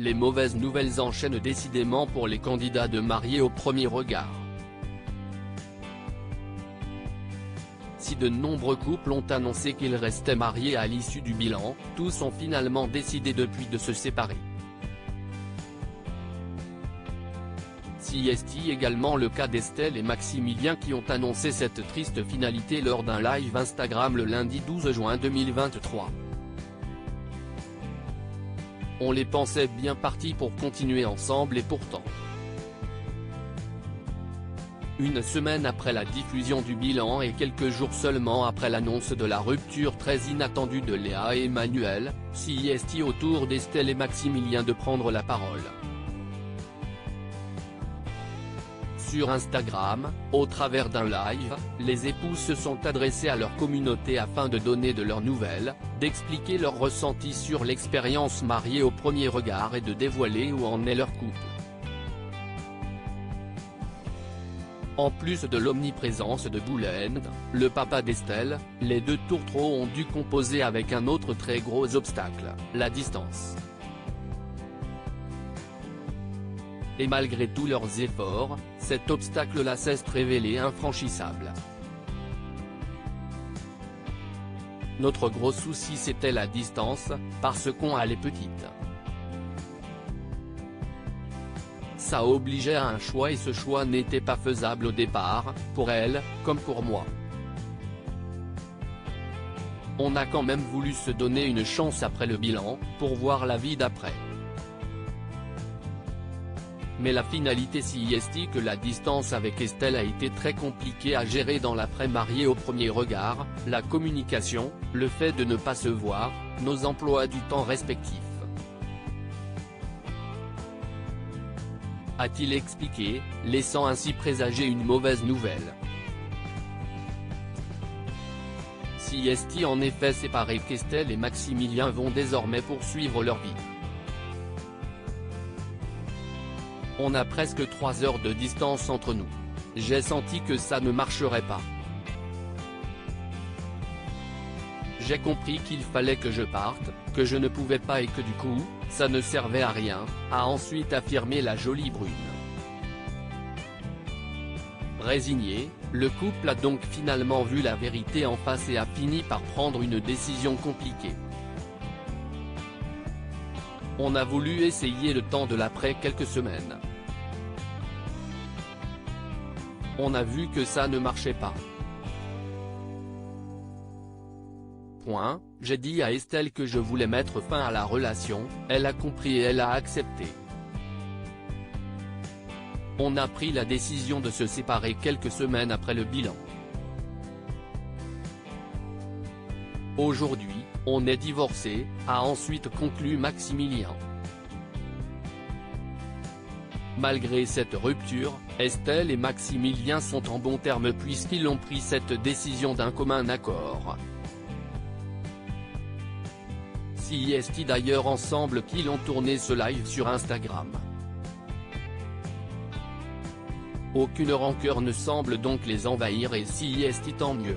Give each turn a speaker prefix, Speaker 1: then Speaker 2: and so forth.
Speaker 1: Les mauvaises nouvelles enchaînent décidément pour les candidats de mariés au premier regard. Si de nombreux couples ont annoncé qu'ils restaient mariés à l'issue du bilan, tous ont finalement décidé depuis de se séparer. C'est également le cas d'Estelle et Maximilien qui ont annoncé cette triste finalité lors d'un live Instagram le lundi 12 juin 2023. On les pensait bien partis pour continuer ensemble et pourtant. Une semaine après la diffusion du bilan et quelques jours seulement après l'annonce de la rupture très inattendue de Léa et Emmanuel, c'est au tour d'Estelle et Maximilien de prendre la parole. Sur Instagram, au travers d'un live, les époux se sont adressés à leur communauté afin de donner de leurs nouvelles, d'expliquer leurs ressentis sur l'expérience mariée au premier regard et de dévoiler où en est leur couple. En plus de l'omniprésence de Boulen, le papa d'Estelle, les deux tourtereaux ont dû composer avec un autre très gros obstacle, la distance. Et malgré tous leurs efforts, cet obstacle-là s'est révélé infranchissable. Notre gros souci c'était la distance, parce qu'on a les petites. Ça obligeait à un choix et ce choix n'était pas faisable au départ, pour elle, comme pour moi. On a quand même voulu se donner une chance après le bilan, pour voir la vie d'après. Mais la finalité c'est que la distance avec Estelle a été très compliquée à gérer dans l'après-marié au premier regard, la communication, le fait de ne pas se voir, nos emplois du temps respectifs. A-t-il expliqué, laissant ainsi présager une mauvaise nouvelle. C'est en effet séparé qu'Estelle et Maximilien vont désormais poursuivre leur vie. On a presque 3 heures de distance entre nous. J'ai senti que ça ne marcherait pas. J'ai compris qu'il fallait que je parte, que je ne pouvais pas et que du coup, ça ne servait à rien, a ensuite affirmé la jolie brune. Résigné, le couple a donc finalement vu la vérité en face et a fini par prendre une décision compliquée. On a voulu essayer le temps de l'après quelques semaines. On a vu que ça ne marchait pas. J'ai dit à Estelle que je voulais mettre fin à la relation, elle a compris et elle a accepté. On a pris la décision de se séparer quelques semaines après le bilan. Aujourd'hui, on est divorcés, a ensuite conclu Maximilien. Malgré cette rupture, Estelle et Maximilien sont en bons termes puisqu'ils ont pris cette décision d'un commun accord. C'est d'ailleurs ensemble qu'ils ont tourné ce live sur Instagram. Aucune rancœur ne semble donc les envahir et c'est tant mieux.